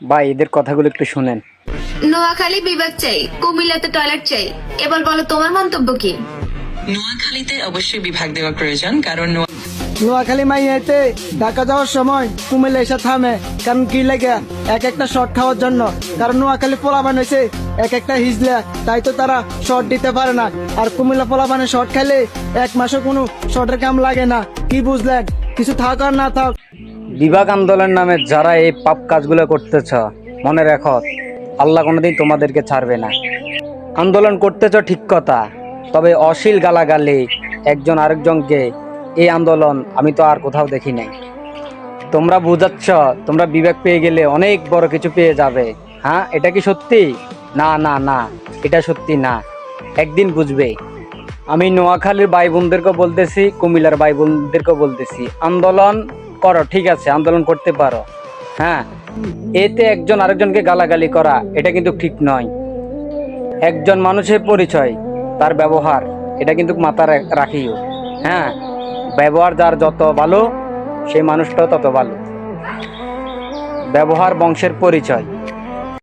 ভাই এদের কথাগুলো একটু শুনেন। নোয়াখালী বিভাগ চাই, কুমিল্লাতে টয়লেট চাই। এবার বলো তোমার মন্তব্য কি? নোয়াখালীতে অবশ্যই বিভাগ দেওয়া প্রয়োজন, কারণ নোয়াখালী মাইয়াতে ঢাকা যাওয়ার সময় কুমিল্লা এসে থামে। কারণ কি লাগে? এক একটা শর্ট খাওয়ার জন্য। কারণ নোয়াখালী পোলাবান হয়েছে এক একটা হিজলা, তাই তো তারা শর্ট দিতে পারে না। আর কুমিল্লা পোলাবানে শর্ট খেলে এক মাসে কোনো শর্টের কাম লাগে না। কি বুঝলেন? কিছু থাক আর না থাক, বিভাগ আন্দোলন নামে যারা এই পাপ কাজগুলো করতেছ, মনে রাখো আল্লাহ কোনোদিন তোমাদেরকে ছাড়বে না। আন্দোলন করতেছ ঠিক কথা, তবে অশ্লীল গালাগালি একজন আরেকজনকে, এই আন্দোলন আমি তো আর কোথাও দেখি নাই। তোমরা বুঝাচ্ছ তোমরা বিবেক পেয়ে গেলে অনেক বড় কিছু পেয়ে যাবে। হ্যাঁ, এটা কি সত্যি? না না না, এটা সত্যি না। একদিন বুঝবে। আমি নোয়াখালীর ভাই বোনদেরকে বলতেছি, কুমিল্লার ভাই বোনদেরকে বলতেছি, আন্দোলন করো, ঠিক আছে, আন্দোলন করতে পারো। হ্যাঁ, এতে একজন আরেকজনকে গালাগালি করা এটা কিন্তু ঠিক নয়। একজন মানুষের পরিচয় তার ব্যবহার, এটা কিন্তু মাথায় রাখিও। হ্যাঁ, ব্যবহার যার যত ভালো সেই মানুষটাও তত ভালো। ব্যবহার বংশের পরিচয়।